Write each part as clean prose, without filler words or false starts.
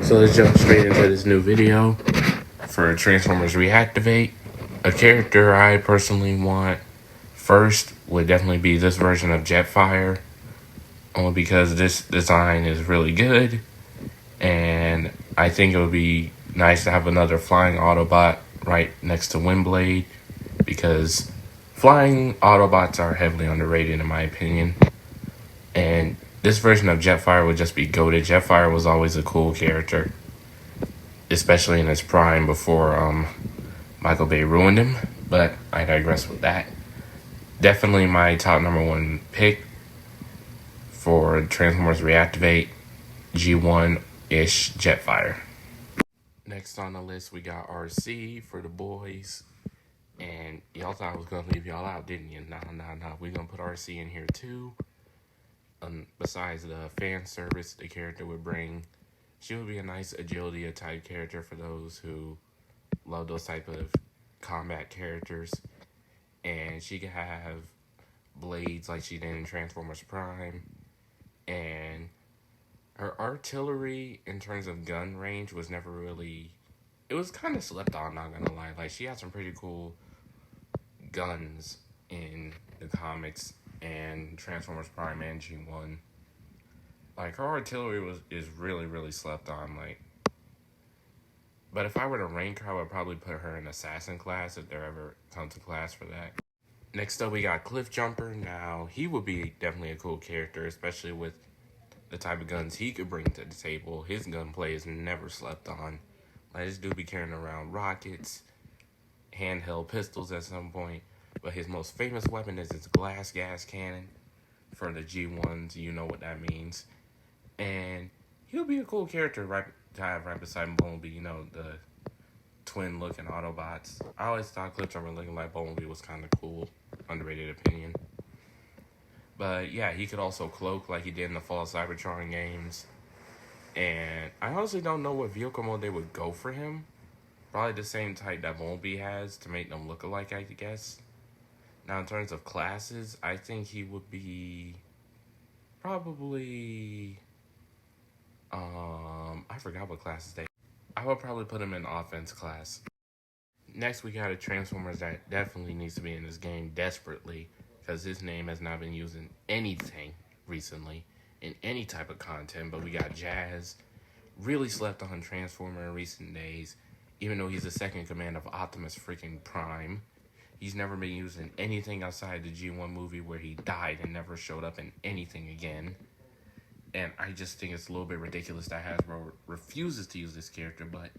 So let's jump straight into this new video for Transformers Reactivate. A character I personally want first would definitely be this version of Jetfire, only because this design is really good, and I think it would be nice to have another flying Autobot right next to Windblade, because flying Autobots are heavily underrated in my opinion, and this version of Jetfire would just be goated. Jetfire was always a cool character, especially in his prime before Michael Bay ruined him, but I digress with that. Definitely my top number one pick for Transformers Reactivate, G1-ish Jetfire. Next on the list, we got RC for the boys. And y'all thought I was going to leave y'all out, didn't you? Nah. We're going to put RC in here too. Besides the fan service the character would bring, she would be a nice agility type character for those who love those type of combat characters. And she could have blades like she did in Transformers Prime. And her artillery in terms of gun range was never really... It was kind of slept on, not gonna lie. Like, she had some pretty cool guns in the comics and Transformers Prime and G1. Like, her artillery is really slept on. Like, but if I were to rank her, I would probably put her in Assassin class if there ever comes a class for that. Next up, we got Cliffjumper. Now, he would be definitely a cool character, especially with the type of guns he could bring to the table. His gunplay is never slept on. Like, this dude be carrying around rockets, handheld pistols at some point, but his most famous weapon is his glass gas cannon. For the G1s, you know what that means. And he'll be a cool character to have right beside Bumblebee, you know, the twin-looking Autobots. I always thought Cliffjumper looking like Bumblebee was kind of cool. Underrated opinion. But yeah, he could also cloak like he did in the Fall of Cybertron games. And I honestly don't know what vehicle mode they would go for him. Probably the same type that Bumblebee has to make them look alike, I guess. Now, in terms of classes, I think he would be probably... I forgot what classes they... I would probably put him in offense class. Next, we got a Transformers that definitely needs to be in this game desperately, because his name has not been used in anything recently, in any type of content, but we got Jazz. Really slept on Transformer in recent days, even though he's the second command of Optimus freaking Prime. He's never been used in anything outside the G1 movie where he died and never showed up in anything again. And I just think it's a little bit ridiculous that Hasbro refuses to use this character, but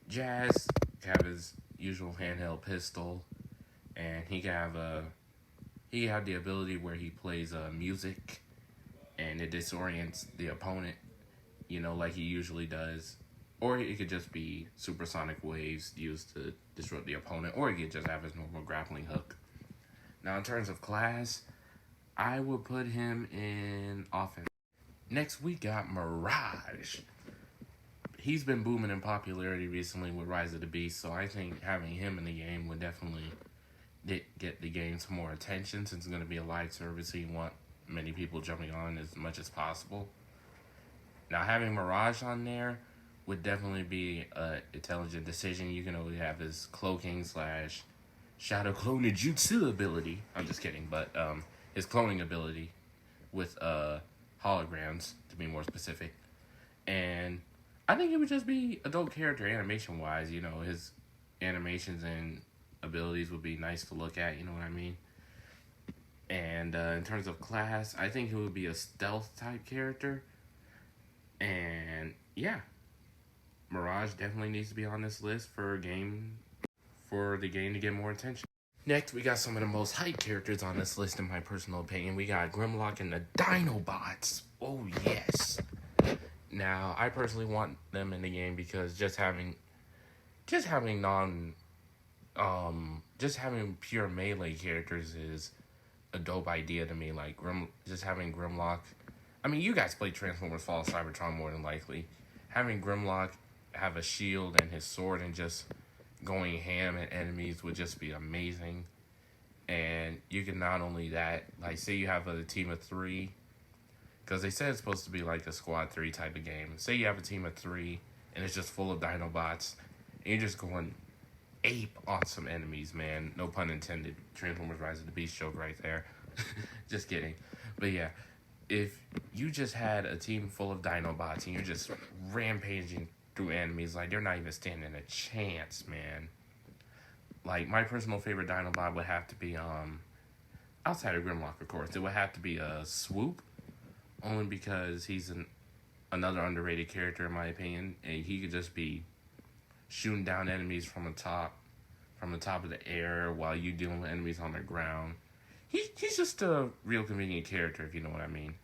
Jazz can have his usual handheld pistol, and he can have the ability where he plays music, and it disorients the opponent, you know, like he usually does. Or it could just be supersonic waves used to disrupt the opponent, or he could just have his normal grappling hook. Now, in terms of class, I would put him in offense. Next, we got Mirage. He's been booming in popularity recently with Rise of the Beast, so I think having him in the game would definitely get the game some more attention, since it's going to be a live service, so you want many people jumping on as much as possible. Now, having Mirage on there would definitely be an intelligent decision. You can only have his cloaking / shadow clone jutsu ability. I'm just kidding, but his cloning ability with holograms, to be more specific. And I think it would just be a dope character animation-wise. You know, his animations and abilities would be nice to look at, you know what I mean? And in terms of class, I think it would be a stealth-type character. And yeah, Mirage definitely needs to be on this list for the game to get more attention. Next, we got some of the most hyped characters on this list, in my personal opinion. We got Grimlock and the Dinobots. Oh, yes. Now, I personally want them in the game because just having pure melee characters is a dope idea to me. Like, just having Grimlock. I mean, you guys played Transformers Fall of Cybertron more than likely. Having Grimlock have a shield and his sword and just going ham at enemies would just be amazing. And you can not only that, like, say you have a team of 3, Because they said it's supposed to be like a squad 3 type of game. Say you have a team of 3 and it's just full of Dinobots and you're just going ape on some enemies, man. No pun intended. Transformers Rise of the Beast joke right there. Just kidding. But yeah, if you just had a team full of Dinobots and you're just rampaging through enemies, like they're not even standing a chance, man. Like my personal favorite Dinobot would have to be outside of Grimlock, of course, it would have to be a Swoop, only because he's another underrated character in my opinion, and he could just be shooting down enemies from the top of the air while you dealing with enemies on the ground. He's just a real convenient character, if you know what I mean.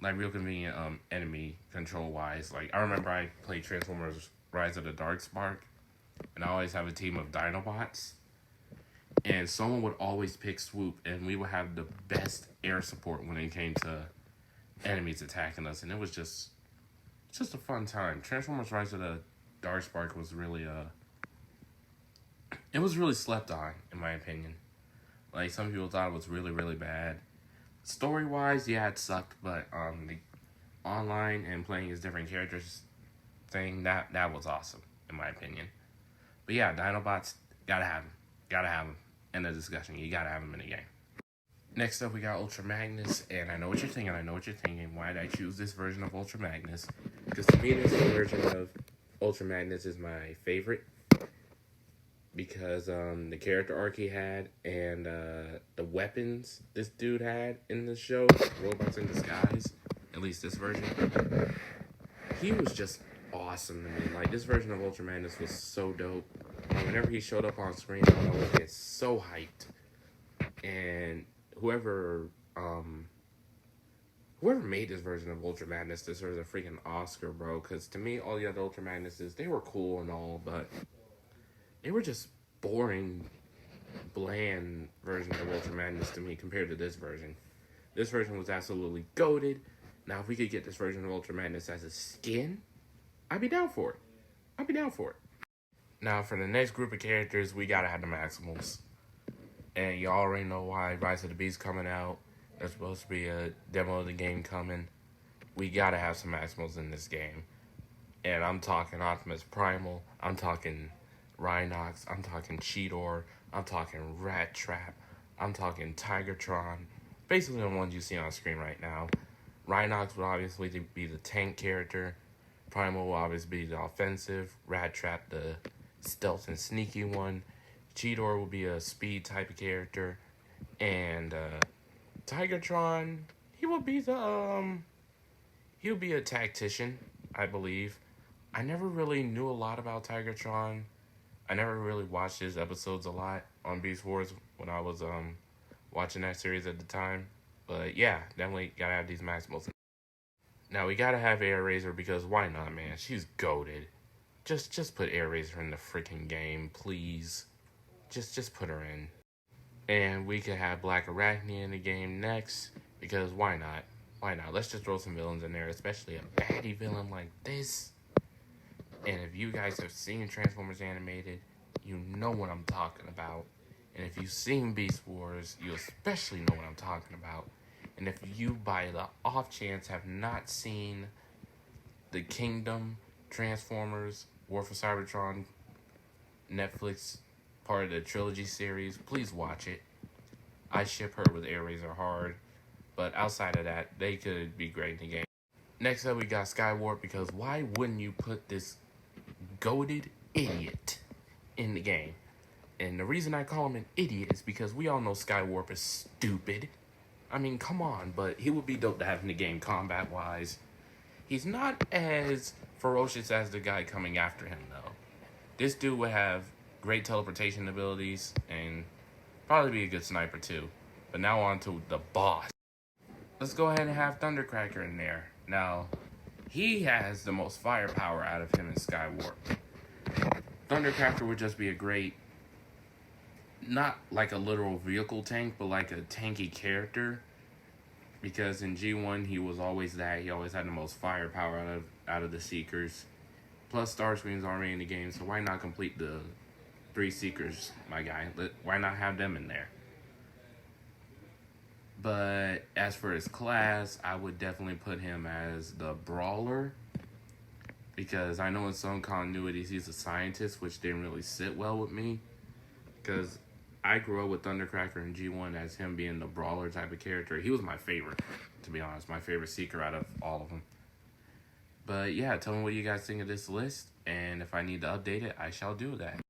Like real convenient enemy control wise. Like I remember I played Transformers Rise of the Darkspark, and I always have a team of Dinobots. And someone would always pick Swoop, and we would have the best air support when it came to enemies attacking us, and it was just a fun time. Transformers Rise of the Darkspark was really it was really slept on, in my opinion. Like some people thought it was really, really bad. Story wise, yeah, it sucked, but the online and playing as different characters thing, that was awesome, in my opinion. But yeah, Dinobots, gotta have them. End of discussion. You gotta have them in the game. Next up, we got Ultra Magnus, and I know what you're thinking. Why did I choose this version of Ultra Magnus? Because to me, this version of Ultra Magnus is my favorite. Because the character arc he had and the weapons this dude had in the show, Robots in Disguise, at least this version, he was just awesome to me. Like, this version of Ultra Magnus was so dope. Whenever he showed up on screen, I would get so hyped. And whoever made this version of Ultra Magnus deserves a freaking Oscar, bro. Because to me, all the other Ultra Magnuses, they were cool and all, but they were just boring, bland versions of Ultra Magnus to me compared to this version. This version was absolutely goated. Now, if we could get this version of Ultra Magnus as a skin, I'd be down for it. Now, for the next group of characters, we gotta have the Maximals. And you already know why. Rise of the Beast coming out. There's supposed to be a demo of the game coming. We gotta have some Maximals in this game. And I'm talking Optimus Primal. I'm talking Rhinox. I'm talking Cheetor. I'm talking Rat Trap. I'm talking Tigertron. Basically the ones you see on screen right now. Rhinox will obviously be the tank character. Primal will obviously be the offensive. Rat Trap, the stealth and sneaky one. Cheetor will be a speed type of character. And Tigertron, he'll be a tactician, I believe. I never really knew a lot about Tigertron. I never really watched his episodes a lot on Beast Wars when I was watching that series at the time. But yeah, definitely gotta have these Maximals. Now we gotta have Air Razor because why not, man? She's goated. Just put Air Razor in the freaking game, please. Just put her in. And we could have Black Arachnia in the game next because why not? Why not? Let's just throw some villains in there, especially a baddie villain like this. And if you guys have seen Transformers Animated, you know what I'm talking about. And if you've seen Beast Wars, you especially know what I'm talking about. And if you, by the off chance, have not seen the Kingdom, Transformers, War for Cybertron, Netflix, part of the trilogy series, please watch it. I ship her with Air Razor hard. But outside of that, they could be great in the game. Next up, we got Skywarf, because why wouldn't you put this goated idiot in the game? And the reason I call him an idiot is because we all know Skywarf is stupid. I mean, come on, but he would be dope to have in the game combat-wise. He's not as ferocious as the guy coming after him, though. This dude would have great teleportation abilities and probably be a good sniper, too. But now on to the boss. Let's go ahead and have Thundercracker in there. Now, he has the most firepower out of him in Skywarf. Thundercracker would just be a great, not like a literal vehicle tank, but like a tanky character. Because in G1, he was always that. He always had the most firepower out of the Seekers. Plus, Starscream's already in the game, so why not complete the 3 Seekers, my guy? Why not have them in there? But as for his class, I would definitely put him as the Brawler. Because I know in some continuities he's a scientist, which didn't really sit well with me. Because I grew up with Thundercracker and G1 as him being the Brawler type of character. He was my favorite, to be honest. My favorite Seeker out of all of them. But yeah, tell me what you guys think of this list. And if I need to update it, I shall do that.